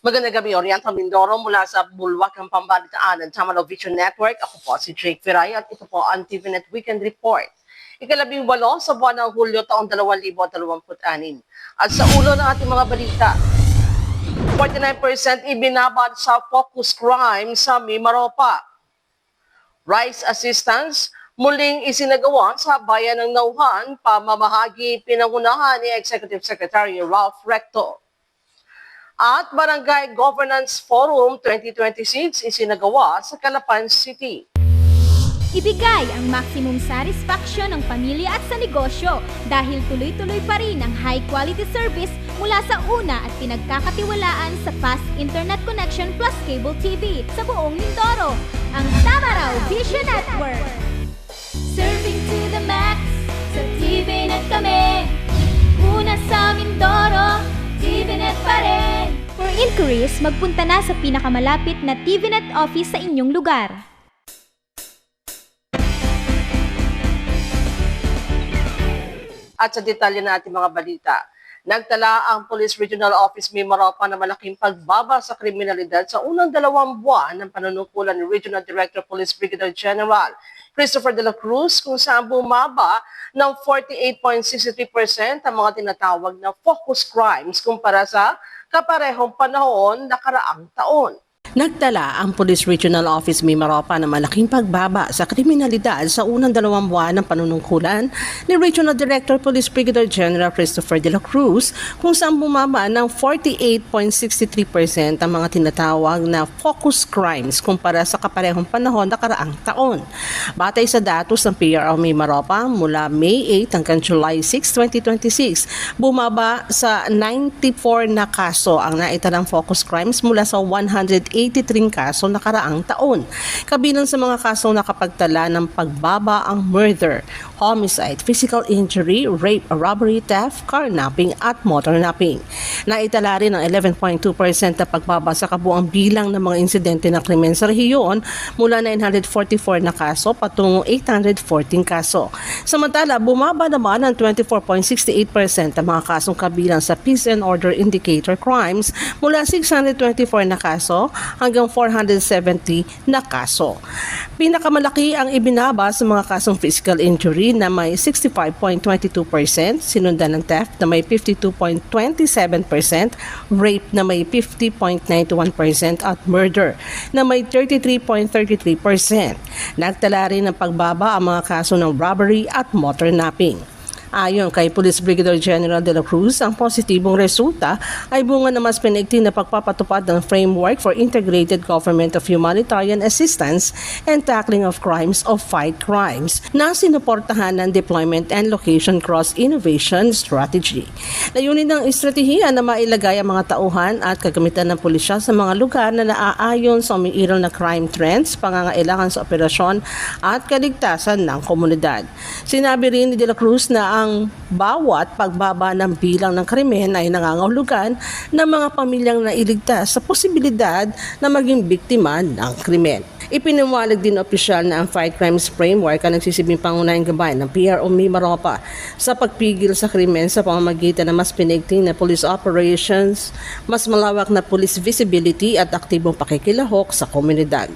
Magandang gabi, Oriental Mindoro mula sa Bulwagang Pambalitaan ng Tamaraw Vision Network. Ako po si Jake Viray at ito po ang TVNet Weekend Report. Ikalabing-8 sa buwan ng Hulyo taong 2026. At sa ulo ng ating mga balita, 49% ibinabad sa focus crime sa Mimaropa. Rice assistance muling isinagawa sa bayan ng Nauhan, pamamahagi pinangunahan ni Executive Secretary Ralph Recto. At Barangay Governance Forum 2026 isinagawa sa Calapan City. Ibigay ang maximum satisfaction ng pamilya at sa negosyo dahil tuloy-tuloy pa rin ang high-quality service mula sa una at pinagkakatiwalaan sa fast internet connection plus cable TV sa buong Mindoro, ang Tamaraw Vision Network. Serving to the max, sa TVNet kami. Una sa Mindoro, TVNet pa rin. For inquiries, magpunta na sa pinakamalapit na TVNet office sa inyong lugar. At sa detalye na ating mga balita, nagtala ang Police Regional Office Mimaropa na malaking pagbaba sa kriminalidad sa unang 2 buwan ng panunungkulan ni Regional Director Police Brigadier General Christopher de la Cruz, kung saan bumaba ng 48.63% ang mga tinatawag na focus crimes kumpara sa kaparehong panahon nakaraang taon. Nagtala ang Police Regional Office Mimaropa na malaking pagbaba sa kriminalidad sa unang 2 buwan ng panunungkulan ni Regional Director Police Brigadier General Christopher de la Cruz, kung saan bumaba ng 48.63% ang mga tinatawag na focus crimes kumpara sa kaparehong panahon nakaraang taon. Batay sa datos ng PRO Mimaropa mula May 8 hanggang July 6, 2026, bumaba sa 94 na kaso ang naitalang focus crimes mula sa 183 kaso nakaraang taon. Kabilang sa mga kaso nakapagtala ng pagbaba ang murder, homicide, physical injury, rape, robbery, theft, carnapping at motor napping. Naitala rin ang 11.2% na pagbaba sa kabuang bilang ng mga insidente ng krimen sa rehiyon mula 944 na kaso patungong 814 kaso. Samantala, bumaba naman ang 24.68% ang mga kasong kabilang sa peace and order indicator crimes mula 624 na kaso hanggang 470 na kaso. Pinakamalaki ang ibinaba sa mga kasong physical injury na may 65.22%, sinundan ng theft na may 52.27%, rape na may 50.91% at murder na may 33.33%. Nagtala rin ng pagbaba ang mga kaso ng robbery at motor napping. Ayon kay Police Brigadier General de la Cruz, ang positibong resulta ay bunga ng mas pinaigting na pagpapatupad ng framework for integrated government of humanitarian assistance and tackling of crimes of fight crimes na sinuportahan ng deployment and location cross-innovation strategy. Layunin ng estratehiya na mailagay ang mga tauhan at kagamitan ng pulisya sa mga lugar na naaayon sa umiiral na crime trends, pangangailangan sa operasyon at kaligtasan ng komunidad. Sinabi rin ni de la Cruz na ang bawat pagbaba ng bilang ng krimen ay nangangahulugan ng mga pamilyang nailigtas sa posibilidad na maging biktima ng krimen. Ipiniwalag din opisyal na ang Fight Crimes Framework ang nagsisibing pangunahing gabay ng PRO Mimaropa sa pagpigil sa krimen sa pamamagitan ng mas pinigting na police operations, mas malawak na police visibility at aktibong pakikilahok sa komunidad.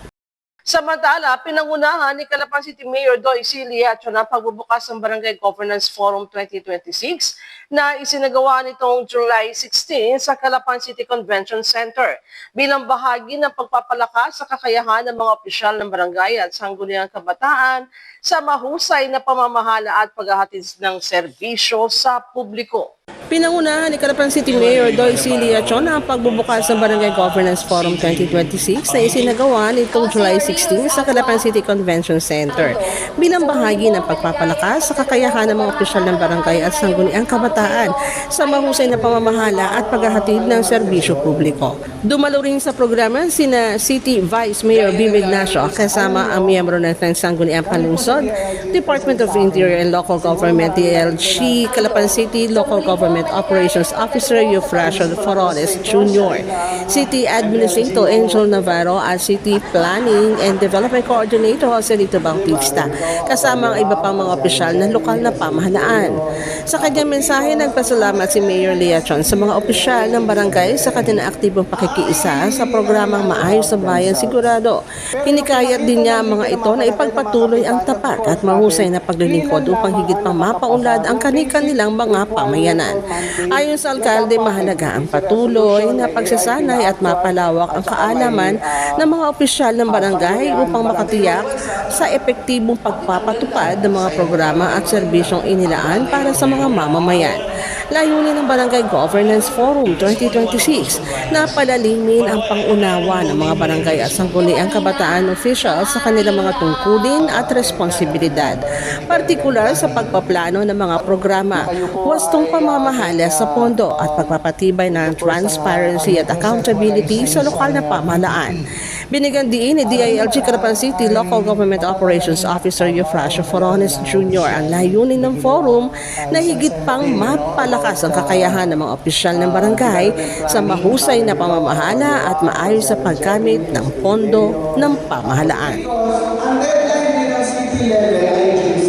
Samantala, pinangunahan ni Calapan City Mayor Doy Siliacho ng pagbubukas ng Barangay Governance Forum 2026 na isinagawa nitong July 16 sa Calapan City Convention Center bilang bahagi ng pagpapalakas sa kakayahan ng mga opisyal ng barangay at sangguniang kabataan sa mahusay na pamamahala at paghahatid ng serbisyo sa publiko. Pinangunahan ni Calapan City Mayor Doy Siliacho ang pagbubukas ng Barangay Governance Forum 2026 na isinagawa nitong July 16 sa Calapan City Convention Center bilang bahagi ng pagpapalakas sa kakayahan ng mga opisyal ng barangay at sangguniang kabataan sa mahusay na pamamahala at paghahatid ng serbisyo publiko. Dumalo rin sa programa sina City Vice Mayor Bim Ignacio kasama ang miyembro ng sangguniang panlungsod, Department of Interior and Local Government, DLG, Calapan City Local Government Government Operations Officer Eufrasio Forones Jr., City Administrator Angel Navarro at City Planning and Development Coordinator Joselito Bautista, kasama ang iba pang mga opisyal ng lokal na pamahalaan. Sa kanyang mensahe, nagpasalamat si Mayor Lea Chon sa mga opisyal ng barangay sa kanilang aktibong pakikiisa sa programang Maayos sa Bayan Sigurado. Hinikayat din niya ang mga ito na ipagpatuloy ang tapat at mahusay na paglilingkod upang higit pang mapaunlad ang kanilang mga pamayanan. Ayon sa alkalde, mahalaga ang patuloy na pagsasanay at mapalawak ang kaalaman ng mga opisyal ng barangay upang makatiyak sa epektibong pagpapatupad ng mga programa at serbisyong inilaan para sa mga mamamayan. Layunin ng Barangay Governance Forum 2026 na palalimin ang pangunawa ng mga barangay at sangguniang kabataan officials sa kanilang mga tungkulin at responsibilidad, partikular sa pagpaplano ng mga programa, wastong pamamahala sa pondo at pagpapatibay ng transparency at accountability sa lokal na pamahalaan. Binigyan diin ni DILG Carapan City Local Government Operations Officer Eufrasio Forones Jr. ang layunin ng forum na higit pang mapalakas ang kakayahan ng mga opisyal ng barangay sa mahusay na pamamahala at maayos sa paggamit ng pondo ng pamahalaan. Ang deadline din ng city level ay June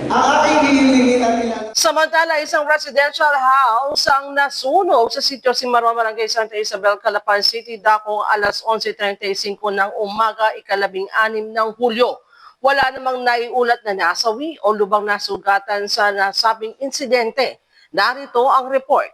7. Ang aking hihilingin at Samantala, isang residential house ang nasunog sa sitio Cimarron, Barangay Santa Isabel, Calapan City, dakong alas 11:35 ng umaga, ika-16 ng Hulyo. Wala namang naiulat na nasawi o lubang nasugatan sa nasabing insidente. Narito ang report.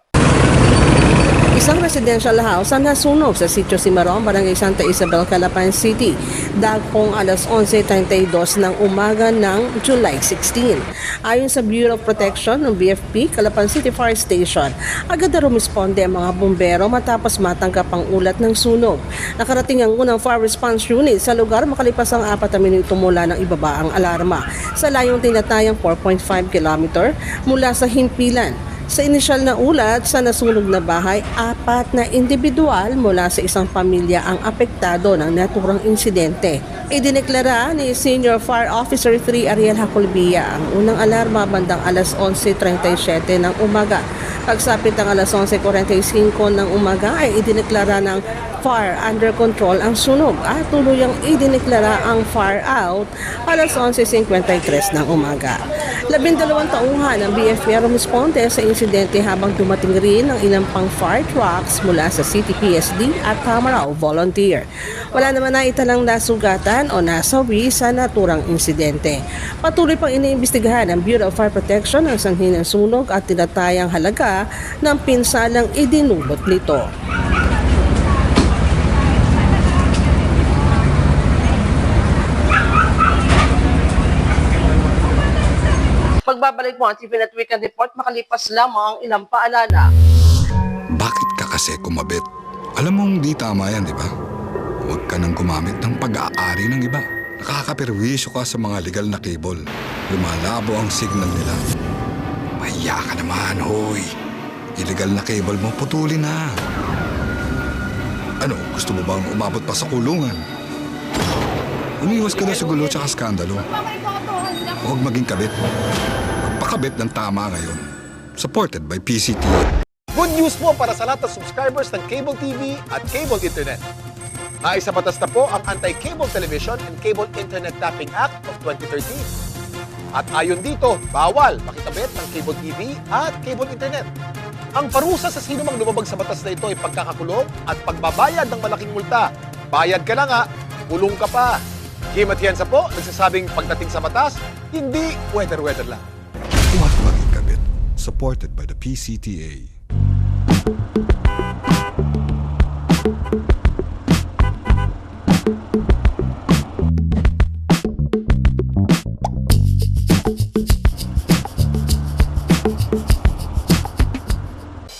Isang residential house ang nasunog sa sitio Cimarron, Barangay Santa Isabel, Calapan City, dakong alas 11:32 ng umaga ng July 16. Ayon sa Bureau of Protection ng BFP, Calapan City Fire Station, agad na rumisponde ang mga bumbero matapos matanggap ang ulat ng sunog. Nakarating ang unang fire response unit sa lugar makalipas ang 4 na minuto mula ng ibaba ang alarma sa layong tinatayang 4.5 km mula sa himpilan. Sa inisyal na ulat sa nasunog na bahay, 4 na individual mula sa isang pamilya ang apektado ng naturang insidente. Idineklara ni Senior Fire Officer 3 Ariel Hacolbia ang unang alarma bandang alas 11:37 ng umaga. Pagsapit ng alas 11:45 ng umaga ay idineklara ng fire under control ang sunog at tuluyang idineklara ang fire out alas 11:53 ng umaga. 12 tauhan ng BFP rumisponde sa insidente habang dumating rin ang ilang pang fire trucks mula sa City PSD at Tamarao Volunteer. Wala naman na italang nasugatan o nasawi sa naturang insidente. Patuloy pang iniimbestigahan ng Bureau of Fire Protection ang sanhi ng sunog at tinatayang halaga ng pinsalang idinulot nito. Pagbabalik mo ang TV Net Weekend Report, makalipas lamang ang ilang paalala. Bakit ka kasi kumabit? Alam mong di tama yan, di ba? Huwag ka nang gumamit ng pag-aari ng iba. Nakakaperwisyo ka sa mga legal na cable. Lumalabo ang signal nila. Mahiya ka naman, hoy. Illegal na cable mo, putulin na. Ano, gusto mo bang umabot pa sa kulungan? Umiwas ka na sa gulo tsaka skandalo. Huwag maging kabit. Magpakabit ng tama ngayon. Supported by PCTA. Good news po para sa lahat ng subscribers ng Cable TV at Cable Internet. Naisa batas na po ang Anti-Cable Television and Cable Internet Tapping Act of 2013. At ayon dito, bawal makikabit ng Cable TV at Cable Internet. Ang parusa sa sino mang lumabag sa batas na ito ay pagkakakulong at pagbabayad ng malaking multa. Bayad ka na nga, kulong ka pa. Kim Atienza po, nagsasabing pagdating sa batas, hindi weather-weather lang. Huwag maging kabit. Supported by the PCTA.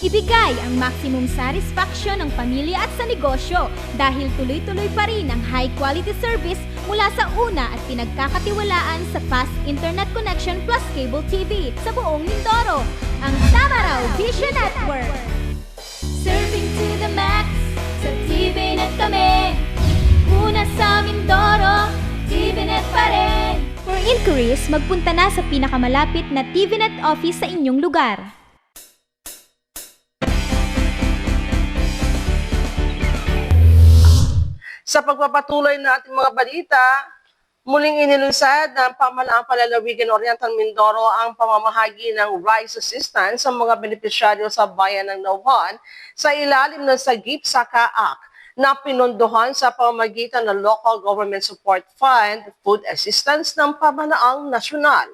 Ibigay ang maximum satisfaction ng pamilya at sa negosyo dahil tuloy-tuloy pa rin ang high-quality service mula sa una at pinagkakatiwalaan sa fast internet connection plus cable TV sa buong Mindoro, ang Tamarao Vision Network. Serving to the max, sa TVNet kami. Una sa Mindoro, TVNet pa rin. For inquiries, magpunta na sa pinakamalapit na TVNet office sa inyong lugar. Sa pagpapatuloy ng ating mga balita, muling inilunsad ng Pamahalaang Palalawigan Oriental Mindoro ang pamamahagi ng rice assistance sa mga benepisyaryo sa bayan ng Nauhan sa ilalim ng Sagip Saka Act na pinondohan sa pamamagitan ng Local Government Support Fund Food Assistance ng Pamahalaang Nasyonal.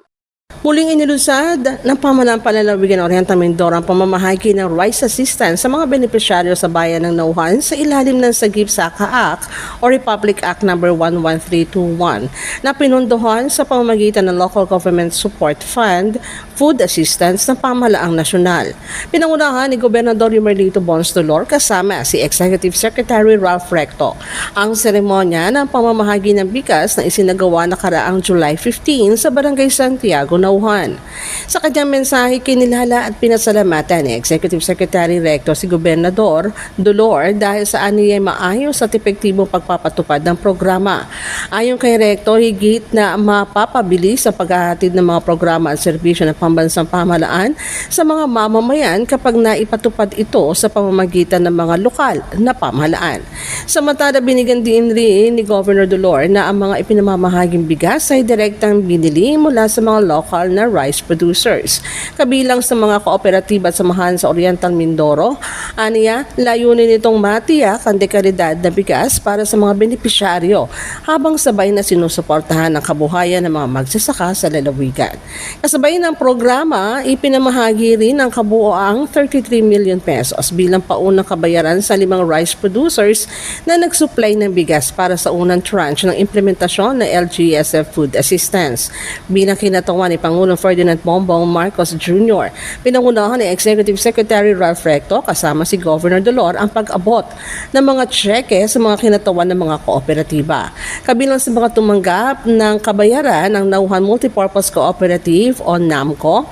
Muling inilunsad ng Pamahalaang Palalawigan Oriental Mindoro ang pamamahagi ng rice assistance sa mga benepisyaryo sa bayan ng Nauhan sa ilalim ng Sagip Saka Act o Republic Act No. 11321 na pinondohan sa pamamagitan ng Local Government Support Fund Food Assistance ng Pamahalaang Nasyonal. Pinangunahan ni Gobernador Merlito Bons Dolor kasama si Executive Secretary Ralph Recto ang seremonya ng pamamahagi ng bigas na isinagawa na karaang July 15 sa Barangay Santiago, Nauhan. Sa kanyang mensahe, kinilala at pinasalamatan ni Executive Secretary Recto si Gobernador Dolor dahil sa aniyay maayos at epektibong pagpapatupad ng programa. Ayon kay Recto, higit na mapapabilis ang paghahatid ng mga programa at serbisyo ng pambansang pamahalaan sa mga mamamayan kapag naipatupad ito sa pamamagitan ng mga lokal na pamahalaan. Samantala, binigyan din rin ni Governor Dolor na ang mga ipinamamahaging bigas ay direktang binili mula sa mga local na rice producers. Kabilang sa mga kooperatiba at samahan sa Oriental Mindoro, aniya, layunin nitong matiyak ang dekalidad na bigas para sa mga benepisyaryo habang sabay na sinusuportahan ang kabuhayan ng mga magsasaka sa lalawigan. Kasabay ng programa, ipinamahagi rin ang kabuoang 33 million pesos bilang paunang kabayaran sa 5 rice producers na nagsupply ng bigas para sa unang tranche ng implementasyon ng LGSF Food Assistance. Bilang kinatawan ni Pangulong Ferdinand Bongbong Marcos Jr., pinangunahan ni Executive Secretary Ralph Recto kasama si Governor Dolor ang pag-abot ng mga tseke sa mga kinatawan ng mga kooperatiba. Kabilang sa mga tumanggap ng kabayaran ng Nauhan Multipurpose Cooperative o NAMCO,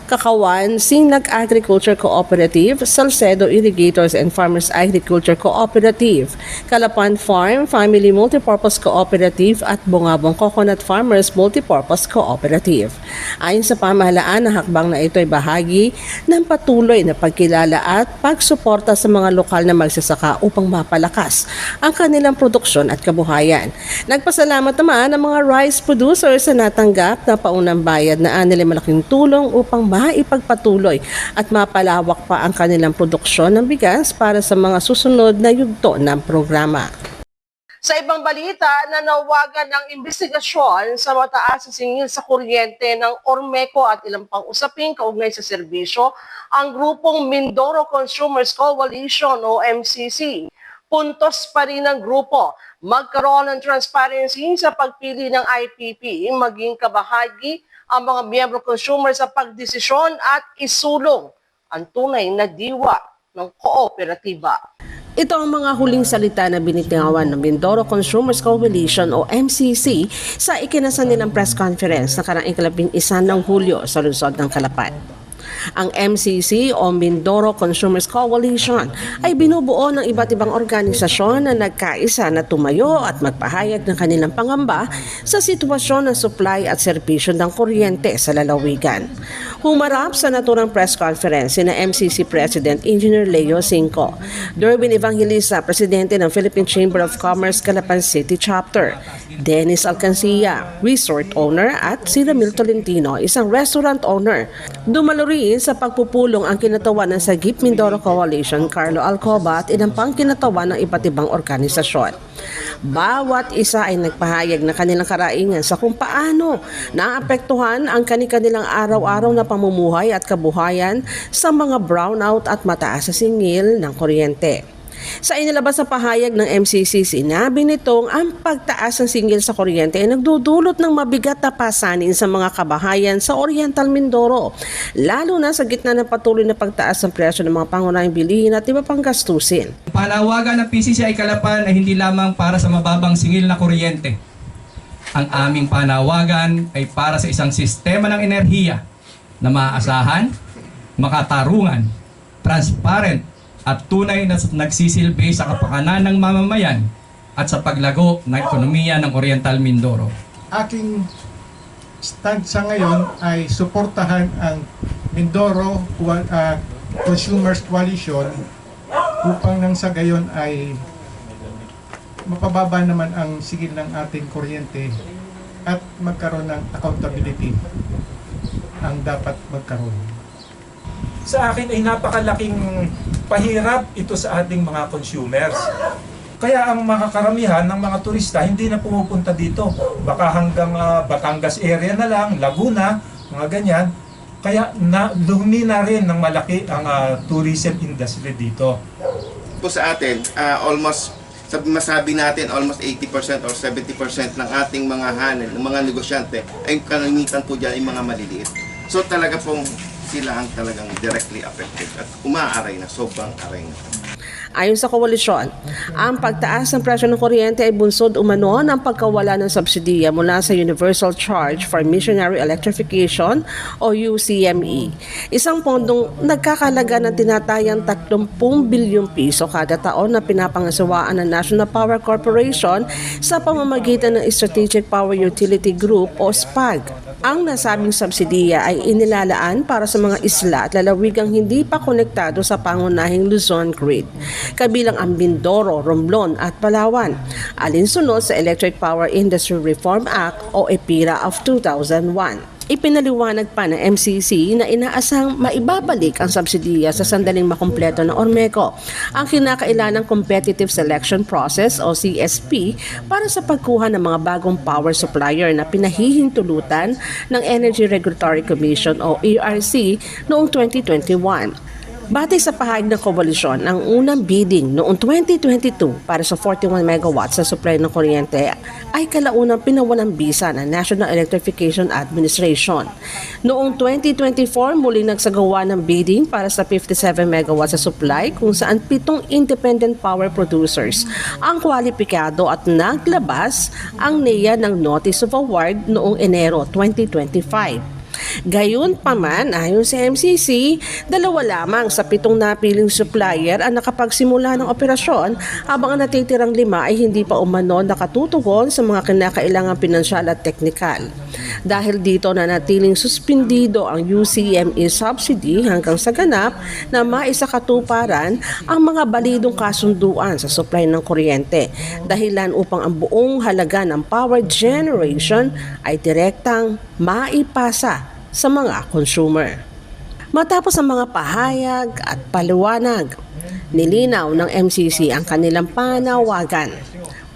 Kakawan, Sinag Agriculture Cooperative, Salcedo Irrigators and Farmers Agriculture Cooperative, Calapan Farm Family Multipurpose Cooperative at Bungabong Coconut Farmers Multipurpose Cooperative. Ayon sa pamahalaan, ang hakbang na ito ay bahagi ng patuloy na pagkilala at pagsuporta sa mga lokal na magsasaka upang mapalakas ang kanilang produksyon at kabuhayan. Nagpasalamat naman ang mga rice producers na natanggap na paunang bayad na anilay malaking tulong upang maipagpatuloy at mapalawak pa ang kanilang produksyon ng bigas para sa mga susunod na yugto ng programa. Sa ibang balita, nanawagan ng investigasyon sa mataas na singil sa kuryente ng Ormeco at ilang pang usaping kaugnay sa serbisyo ang grupong Mindoro Consumers Coalition o MCC. Puntos pa rin ng grupo magkaroon ng transparency sa pagpili ng IPP, maging kabahagi ang mga miyembro consumer sa pagdesisyon at isulong ang tunay na diwa ng kooperatiba. Ito ang mga huling salita na binitingawan ng Mindoro Consumers Coalition o MCC sa ikinasan nilang press conference na karang 11 ng Hulyo sa lungsod ng Calapan. Ang MCC o Mindoro Consumers Coalition ay binubuo ng iba't ibang organisasyon na nagkaisa na tumayo at magpahayag ng kanilang pangamba sa sitwasyon ng supply at serbisyo ng kuryente sa lalawigan. Humarap sa naturang press conference na MCC President Engineer Leo Cinco, Derwin Evangelista, Presidente ng Philippine Chamber of Commerce Calapan City Chapter, Dennis Alcancia, Resort Owner at si Ramil Tolentino, isang restaurant owner. Dumalo rin sa pagpupulong ang kinatawan ng Sagip Mindoro Coalition, Carlo Alcoba at ilang pang kinatawan ng iba't ibang organisasyon. Bawat isa ay nagpahayag na kanilang karaingan sa kung paano naapektuhan ang kanilang araw-araw na pamumuhay at kabuhayan sa mga brownout at mataas na singil ng kuryente. Sa inilabas na pahayag ng MCC, sinabi nitong ang pagtaas ng singil sa kuryente ay nagdudulot ng mabigat na pasanin sa mga kabahayan sa Oriental Mindoro, lalo na sa gitna ng patuloy na pagtaas ng presyo ng mga pangunahing bilihin at iba pang gastusin. Panawagan ng PCCI Calapan ay hindi lamang para sa mababang singil na kuryente. Ang aming panawagan ay para sa isang sistema ng enerhiya na maaasahan, makatarungan, transparent, at tunay na nagsisilbi sa kapakanan ng mamamayan at sa paglago ng ekonomiya ng Oriental Mindoro. Aking stand sa ngayon ay suportahan ang Mindoro Consumers Coalition upang nang sa gayon ay mapababa naman ang sigil ng ating kuryente at magkaroon ng accountability ang dapat magkaroon. Sa akin ay napakalaking pahirap ito sa ating mga consumers. Kaya ang mga karamihan ng mga turista hindi na pumupunta dito. Baka hanggang Batangas area na lang, Laguna, mga ganyan. Kaya lumi na rin ng malaki ang tourism industry dito. Po sa atin, masabi natin almost 80% or 70% ng ating mga hanel, ng mga negosyante ay kalimitan po dyan ay mga maliliit. So talaga pong sila ang talagang directly affected at umaaray na, sobrang aray na. Ayon sa koalisyon, ang pagtaas ng presyo ng kuryente ay bunsod umano ng pagkawala ng subsidiya mula sa Universal Charge for Missionary Electrification o UCME. Isang pondong nagkakalaga ng tinatayang 30 bilyong piso kada taon na pinapangasawaan ng National Power Corporation sa pamamagitan ng Strategic Power Utility Group o SPAG. Ang nasabing subsidiya ay inilalaan para sa mga isla at lalawigang hindi pa konektado sa pangunahing Luzon grid, kabilang ang Mindoro, Romblon at Palawan, alinsunod sa Electric Power Industry Reform Act o EPIRA of 2001. Ipinaliwanag pa ng MCC na inaasang maibabalik ang subsidiya sa sandaling makumpleto ng Ormeco ang kinakailanang Competitive Selection Process o CSP para sa pagkuha ng mga bagong power supplier na pinahihintulutan ng Energy Regulatory Commission o ERC noong 2021. Batay sa pahayag ng koalisyon, ang unang bidding noong 2022 para sa 41 megawatts sa supply ng kuryente ay kalaunang pinawalang bisa ng National Electrification Administration. Noong 2024, muling nagsagawa ng bidding para sa 57 megawatts sa supply kung saan 7 independent power producers ang kwalipikado at naglabas ang NEA ng Notice of Award noong Enero 2025. Gayunpaman, ayon sa MCC, 2 lamang sa 7 napiling supplier ang nakapagsimula ng operasyon habang ang natitirang 5 ay hindi pa umano nakatutugon sa mga kinakailangang pinansyal at teknikal. Dahil dito nanatiling suspindido ang UCME subsidy hanggang sa ganap na maisakatuparan ang mga balidong kasunduan sa supply ng kuryente, dahilan upang ang buong halaga ng power generation ay direktang maipasa sa mga consumer. Matapos ang mga pahayag at paliwanag, nilinaw ng MCC ang kanilang panawagan.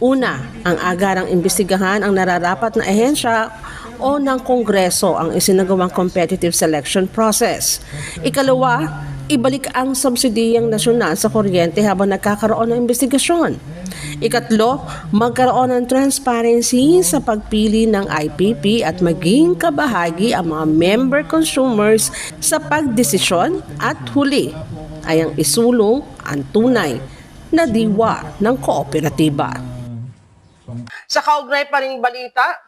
Una, ang agarang imbestigahan ang nararapat na ehensya o ng Kongreso ang isinagawang competitive selection process. Ikalawa, ibalik ang subsidiyang nasyonal sa kuryente habang nagkakaroon ng investigasyon. Ikatlo, magkaroon ng transparency sa pagpili ng IPP at maging kabahagi ang mga member consumers sa pagdesisyon at huli ay ang isulong ang tunay na diwa ng kooperatiba. Sa kaugnay pa ring balita,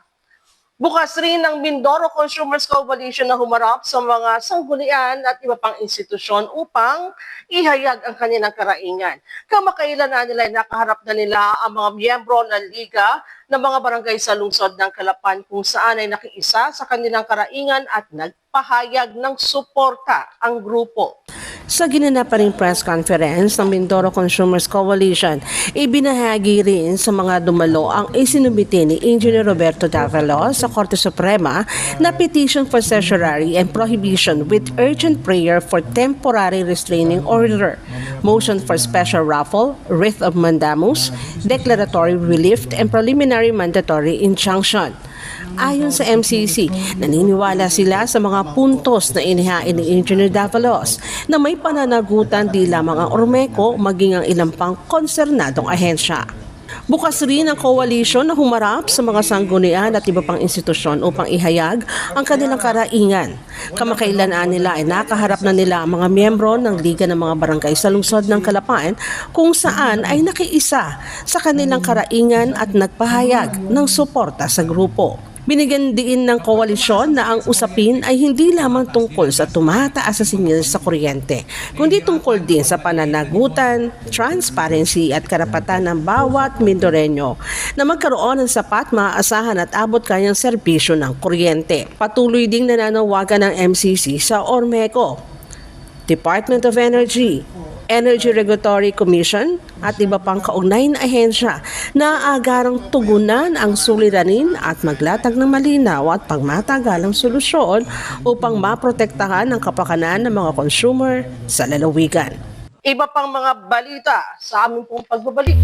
bukas rin ang Mindoro Consumers Coalition na humarap sa mga sanggunian at iba pang institusyon upang ihayag ang kanilang karaingan. Kamakailan na nila nakaharap na nila ang mga miyembro ng Liga ng mga barangay sa lungsod ng Calapan kung saan ay nakiisa sa kanilang karaingan at nagpahayag ng suporta ang grupo. Sa ginanap pa ring press conference ng Mindoro Consumers Coalition, ibinahagi rin sa mga dumalo ang isinumite ni Engineer Roberto Davalos sa Korte Suprema na petition for certiorari and prohibition with urgent prayer for temporary restraining order, motion for special raffle, writ of mandamus, declaratory relief, and preliminary mandatory injunction. Ayon sa MCC, naniniwala sila sa mga puntos na inihain ni Engineer Davalos na may pananagutan di lamang ang Ormeco maging ang ilang pang konsernadong ahensya. Bukas rin ang koalisyon na humarap sa mga sanggunian at iba pang institusyon upang ihayag ang kanilang karaingan. Kamakailan nila ay nakaharap na nila ang mga miyembro ng Liga ng mga Barangay sa lungsod ng Calapan kung saan ay nakiisa sa kanilang karaingan at nagpahayag ng suporta sa grupo. Binigyan din ng koalisyon na ang usapin ay hindi lamang tungkol sa tumataas sa singil sa kuryente, kundi tungkol din sa pananagutan, transparency at karapatan ng bawat Mindoreño na magkaroon ng sapat, maaasahan at abot kayang serbisyo ng kuryente. Patuloy ding nananawagan ng MCC sa Ormeco, Department of Energy, Energy Regulatory Commission at iba pang kaugnay na ahensya na agarang tugunan ang suliranin at maglatag ng malinaw at pangmatagalang solusyon upang maprotektahan ang kapakanan ng mga consumer sa lalawigan. Iba pang mga balita sa aming pong pagbabalik.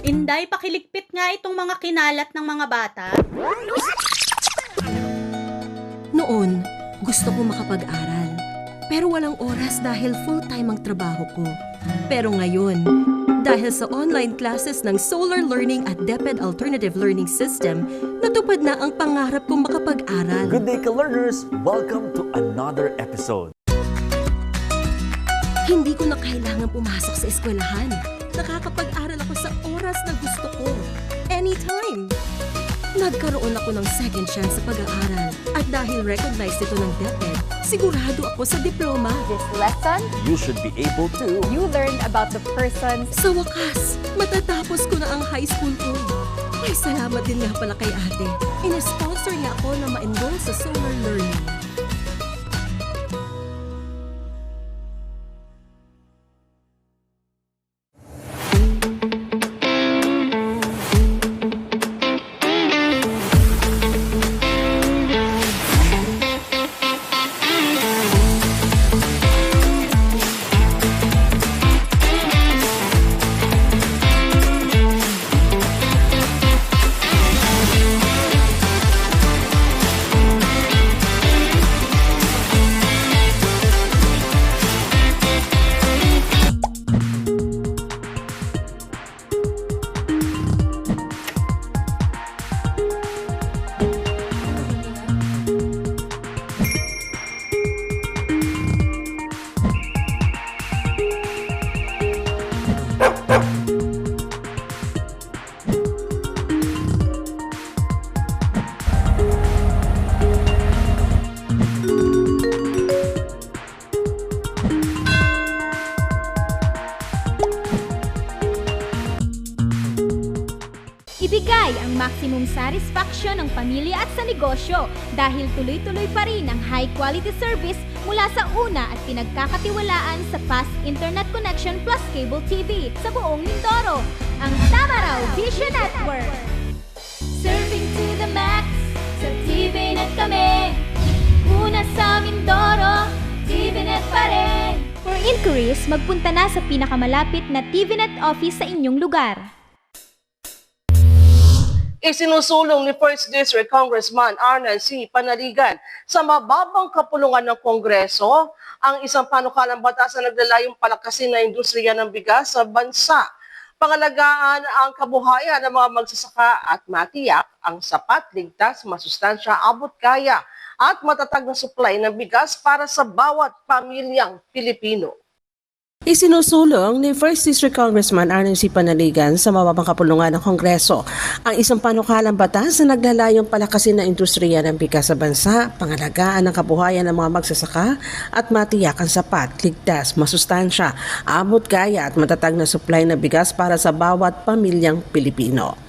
Inday, pakiligpit nga itong mga kinalat ng mga bata. Noon, gusto ko makapag-aral. Pero walang oras dahil full-time ang trabaho ko. Pero ngayon, dahil sa online classes ng Solar Learning at DepEd Alternative Learning System, natupad na ang pangarap kong makapag-aral. Good day, ka-learners! Welcome to another episode. Hindi ko na kailangan pumasok sa eskwelahan. Nakakapag-aral ako sa oras na gusto ko. Anytime! Nagkaroon ako ng second chance sa pag-aaral. At dahil recognized ito ng DepEd, sigurado ako sa diploma. This lesson, You should be able to. you learned about the persons. Sa wakas, matatapos ko na ang high school ko. Ay, salamat din nga pala kay ate. Ina-sponsor niya ako na ma-enroll sa Solar Learning. Ibigay ang maximum satisfaction ng pamilya at sa negosyo dahil tuloy-tuloy pa rin ang high-quality service mula sa una at pinagkakatiwalaan sa fast internet connection plus cable TV sa buong Mindoro, ang Tamaraw Vision Network. Serving to the max, sa TVNet kami. Una sa Mindoro, TVNet pa rin. For inquiries, magpunta na sa pinakamalapit na TVNet office sa inyong lugar. Isinusulong ni 1st District Congressman Arnan C. Panaligan sa mababang kapulungan ng Kongreso ang isang panukalang batas na naglalayong palakasin na industriya ng bigas sa bansa. Pangalagaan ang kabuhayan ng mga magsasaka at matiyak ang sapat, ligtas, masustansya, abot kaya at matatag na supply ng bigas para sa bawat pamilyang Pilipino. Isinusulong ni 1st District Congressman Arnan C. Panaligan sa mababang kapulungan ng Kongreso ang isang panukalang batas na naglalayong palakasin na industriya ng bigas sa bansa, pangalagaan ang kabuhayan ng mga magsasaka at matiyak ang sapat, ligtas, masustansya, abot kaya at matatag na supply ng bigas para sa bawat pamilyang Pilipino.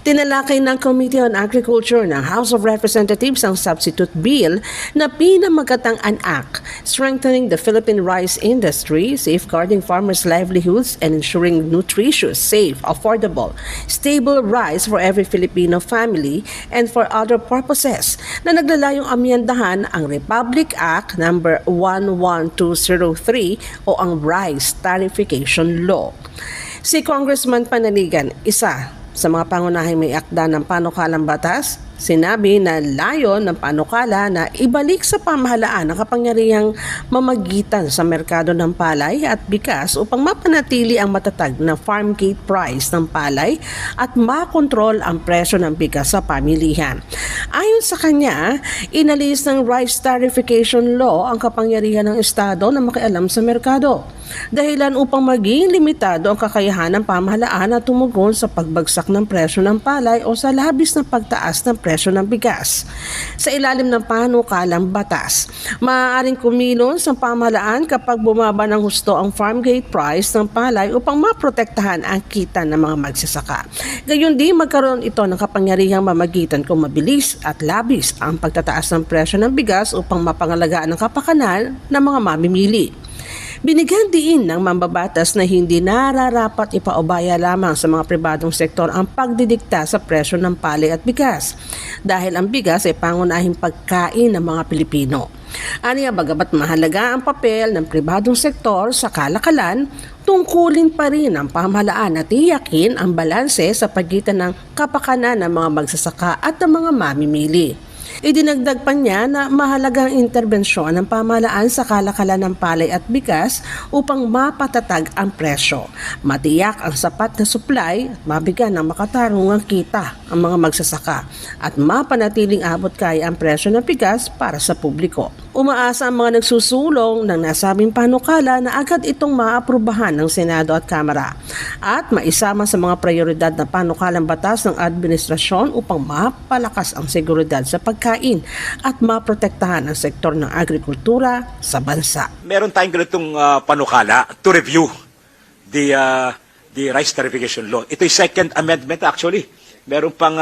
Tinalakay ng Committee on Agriculture ng House of Representatives ang substitute bill na pinamagatang an act strengthening the Philippine rice industry, safeguarding farmers' livelihoods, and ensuring nutritious, safe, affordable, stable rice for every Filipino family and for other purposes na naglalayong amyendahan ang Republic Act No. 11203 o ang Rice Tariffication Law. Si Congressman Panaligan, isa sa mga pangunahing may akda ng panukalang batas, sinabi na layon ng panukala na ibalik sa pamahalaan ang kapangyarihang mamagitan sa merkado ng palay at bigas upang mapanatili ang matatag na farm gate price ng palay at makontrol ang presyo ng bigas sa pamilihan. Ayon sa kanya, inalis ng Rice Tariffication Law ang kapangyarihan ng Estado na makialam sa merkado. Dahilan upang maging limitado ang kakayahan ng pamahalaan na tumugon sa pagbagsak ng presyo ng palay o sa labis na pagtaas ng presyo presyo ng bigas. Sa ilalim ng panukalang batas, maaaring kumilos ang pamahalaan kapag bumaba ng husto ang farm gate price ng palay upang maprotektahan ang kita ng mga magsasaka. Gayon din magkaroon ito ng kapangyarihang mamagitan kung mabilis at labis ang pagtataas ng presyo ng bigas upang mapangalagaan ang kapakanan ng mga mamimili. Binigyan diin ng mambabatas na hindi nararapat ipaubaya lamang sa mga pribadong sektor ang pagdidikta sa presyo ng palay at bigas dahil ang bigas ay pangunahing pagkain ng mga Pilipino. Aniya bagamat mahalaga ang papel ng pribadong sektor sa kalakalan, tungkulin pa rin ang pamahalaan na tiyakin ang balanse sa pagitan ng kapakanan ng mga magsasaka at ng mga mamimili. Idinagdag pa niya na mahalagang interbensyon ng pamahalaan sa kalakalan ng palay at bigas upang mapatatag ang presyo, matiyak ang sapat na supply at mabigyan ng makatarungang kita ang mga magsasaka at mapanatiling abot kaya ang presyo ng bigas para sa publiko. Umaasa ang mga nagsusulong ng nasabing panukala na agad itong maaprubahan ng Senado at Kamara at maisama sa mga prioridad na panukalang batas ng administrasyon upang mapalakas ang seguridad sa pagkain at maprotektahan ang sektor ng agrikultura sa bansa. Meron tayong ganitong panukala to review the rice tariffication law. Ito yung second amendment actually. Meron pang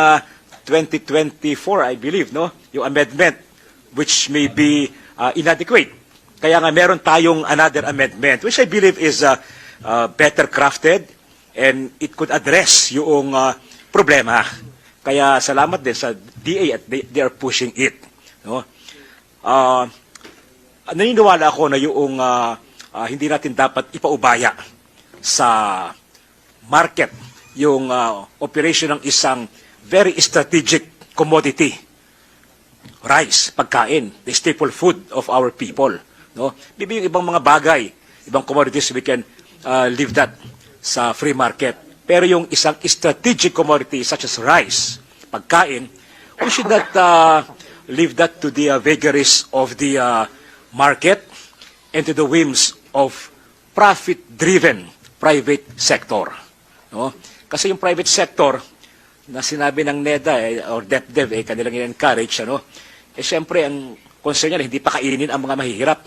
2024 I believe, no? Yung amendment which may be inadequate. Kaya nga meron tayong another amendment which I believe is better crafted and it could address yung problema. Kaya salamat din sa DA at they are pushing it. No? Naniniwala ako na yung hindi natin dapat ipaubaya sa market yung operation ng isang very strategic commodity. Rice, pagkain, the staple food of our people. No? Maybe yung ibang mga bagay, ibang commodities, we can leave that sa free market. Pero yung isang strategic commodity such as rice, pagkain, we should not leave that to the vagaries of the market and to the whims of profit-driven private sector. No? Kasi yung private sector, na sinabi ng NEDA or DepDev, kanilang in-encourage, siyempre ang concern niya, hindi pa kainin ang mga mahihirap.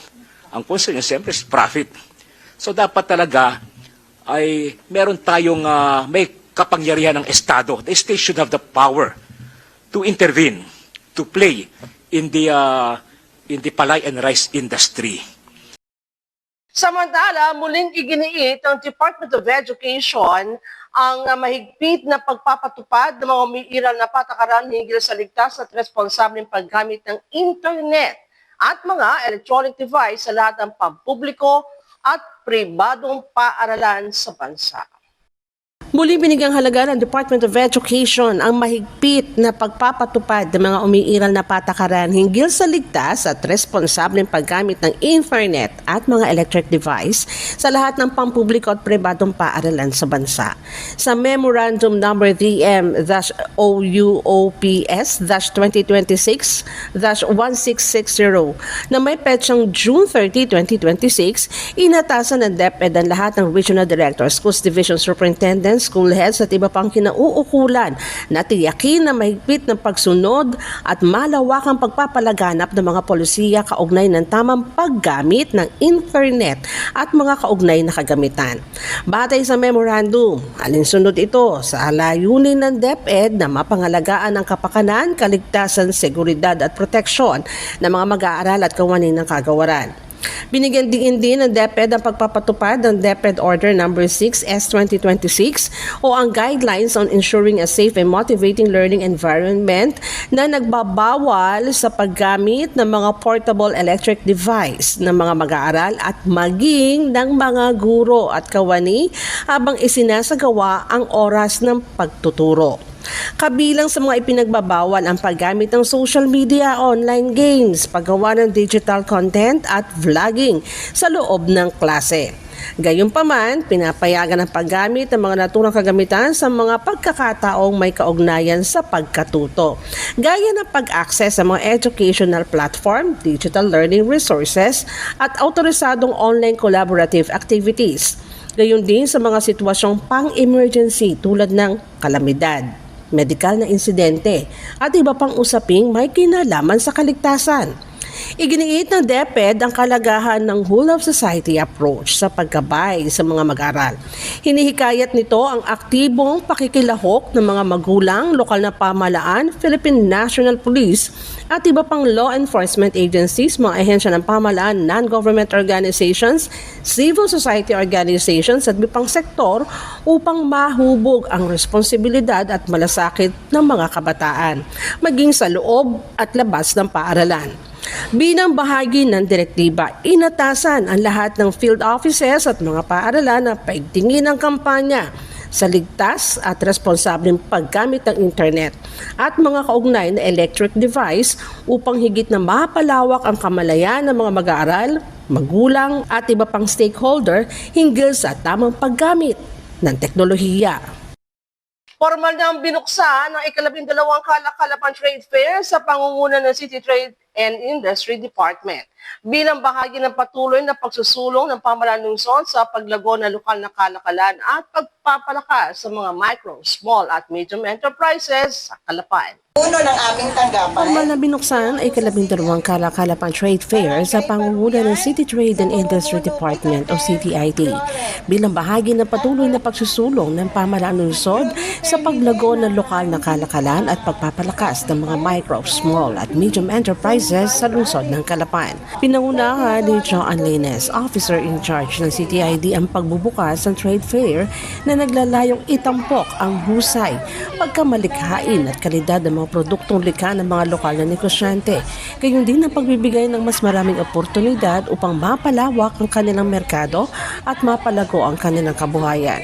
Ang concern niya, siyempre, is profit. So, dapat talaga ay meron tayong may kapangyarihan ng Estado. The state should have the power to intervene, to play in the palay and rice industry. Samantala, muling iginiit ng Department of Education ang mahigpit na pagpapatupad ng mga umiiral na patakaran hinggil sa ligtas at responsableng paggamit ng internet at mga electronic device sa lahat ng pampubliko at pribadong paaralan sa bansa. Muli binigyang halaga ng Department of Education ang mahigpit na pagpapatupad ng mga umiiral na patakaran hinggil sa ligtas at responsableng paggamit ng internet at mga electric device sa lahat ng pampubliko at pribadong paaralan sa bansa. Sa Memorandum Number DM-OUOPS-2026-1660 na may petsang June 30, 2026, inatasan ng DepEd ang lahat ng Regional Directors, Schools Division Superintendents, school heads at iba pang kinauukulan na tiyakin na mahigpit ng pagsunod at malawakang pagpapalaganap ng mga polisiya kaugnay ng tamang paggamit ng internet at mga kaugnay na kagamitan. Batay sa memorandum, alinsunod ito sa layunin ng DepEd na mapangalagaan ang kapakanan, kaligtasan, seguridad at proteksyon ng mga mag-aaral at kawani ng kagawaran. Binigyan din ng DepEd ang pagpapatupad ng DepEd Order No. 6 S-2026 o ang Guidelines on Ensuring a Safe and Motivating Learning Environment na nagbabawal sa paggamit ng mga portable electric device ng mga mag-aaral at maging ng mga guro at kawani habang isinasagawa ang oras ng pagtuturo. Kabilang sa mga ipinagbabawal ang paggamit ng social media, online games, paggawa ng digital content at vlogging sa loob ng klase. Gayunpaman, pinapayagan ang paggamit ng mga naturang kagamitan sa mga pagkakataong may kaugnayan sa pagkatuto, gaya ng pag-access sa mga educational platform, digital learning resources at autorisadong online collaborative activities. Gayon din sa mga sitwasyong pang-emergency tulad ng kalamidad. medikal na insidente at iba pang usaping may kinalaman sa kaligtasan. Iginiit ng DepEd ang kalagahan ng whole of society approach sa paggabay sa mga mag-aral. Hinihikayat nito ang aktibong pakikilahok ng mga magulang, lokal na pamahalaan, Philippine National Police at iba pang law enforcement agencies, mga ahensya ng pamahalaan, non-government organizations, civil society organizations at iba pang sektor upang mahubog ang responsibilidad at malasakit ng mga kabataan, maging sa loob at labas ng paaralan. Bilang bahagi ng direktiba, inatasan ang lahat ng field offices at mga paaralan na paigtingin ang kampanya sa ligtas at responsableng paggamit ng internet at mga kaugnay na electric device upang higit na mapalawak ang kamalayan ng mga mag-aaral, magulang at iba pang stakeholder hinggil sa tamang paggamit ng teknolohiya. Formal na ang binuksan ng ika-12 Kalakalapan Trade Fair sa pangunguna ng City Trade and Industry Department bilang bahagi ng patuloy na pagsusulong ng pamahalaan ng lungsod sa paglago ng lokal na kalakalan at pagpapalakas sa mga micro, small at medium enterprises sa Calapan. Uno ng aming tanggapan. Formal na binuksan ay ika-12 Kalakalapan Trade Fair sa pangunguna ng City Trade and Industry Department o CTID bilang bahagi ng patuloy na pagsusulong ng pamahalaan ng lungsod sa paglago ng lokal na kalakalan at pagpapalakas ng mga micro, small at medium enterprises sa lungsod ng Calapan. Pinangunahan ni John Lines, officer in charge ng CTID, ang pagbubukas ng trade fair na naglalayong itampok ang husay, pagkamalikhain at kalidad ng mga produktong likha ng mga lokal na negosyante, gayon din ang pagbibigay ng mas maraming oportunidad upang mapalawak ang kanilang merkado at mapalago ang kanilang kabuhayan.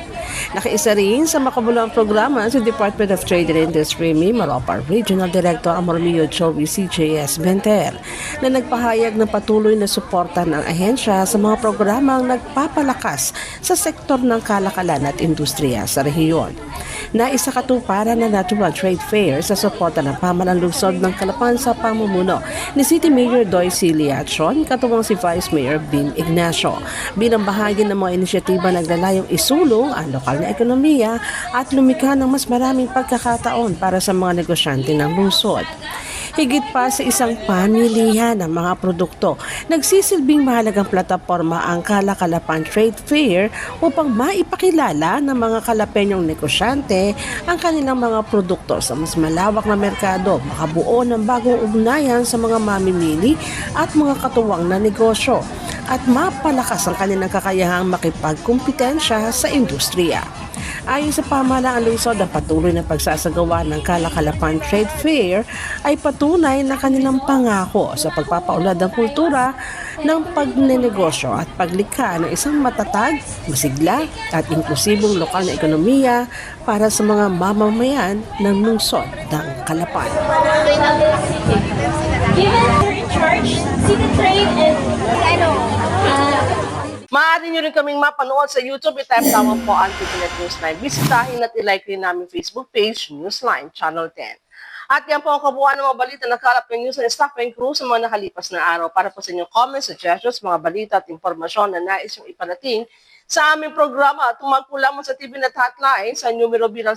Nakiisa rin sa makabuluhang programa si Department of Trade and Industry Mimaropa Regional Director Amormio Joey CJS Benter na nagpahayag ng patuloy na suporta ng ahensya sa mga programang nagpapalakas sa sektor ng kalakalan at industriya sa rehiyon. Naisakatuparan na Natural Trade Fair sa suporta ng pamahalaan lungsod ng Calapan sa pamumuno ni City Mayor Doy Ciliachon, katuwang si Vice Mayor Bin Ignacio, bilang bahagi ng mga inisyatiba naglalayong isulong ang lokal na ekonomiya at lumikha ng mas maraming pagkakataon para sa mga negosyante ng lungsod. Higit pa sa isang pamilihan ng mga produkto, nagsisilbing mahalagang plataporma ang Kalakalapan Trade Fair upang maipakilala ng mga Kalapenyong negosyante ang kanilang mga produkto sa mas malawak na merkado, makabuo ng bagong ugnayan sa mga mamimili at mga katuwang na negosyo, at mapalakas ang kanilang kakayahang makipagkumpetensya sa industriya. Ayon sa pamahalaang lungsod, ang patuloy na pagsasagawa ng Kalakalapan Trade Fair ay patunay na kanilang pangako sa pagpapaunlad ng kultura ng pagnenegosyo at paglikha ng isang matatag, masigla at inklusibong lokal na ekonomiya para sa mga mamamayan ng lungsod ng Calapan. Maaari nyo rin kaming mapanood sa YouTube. I-type tawag po ang TVNet Newsline. Bisitahin at i-like rin namin Facebook page, Newsline Channel 10. At yan po ang kabuuan ng mga balita na kalap ng news and staff and crew sa mga nakalipas na araw. Para po sa inyong comments, suggestions, mga balita at impormasyon na nais yung iparating sa aming programa, tumawag po lamang sa TVNet hotline sa numero bilang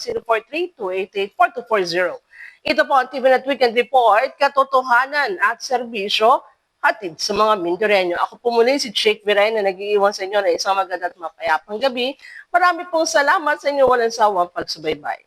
043-288-4240. Ito po ang TVNet Weekend Report, katotohanan at serbisyo hatid sa mga Mindoreño. Ako po muli si Jake Viray na nag-iiwan sa inyo na isang maganda at mapayapang gabi. Marami pong salamat sa inyo walang sawang pagsubaybay.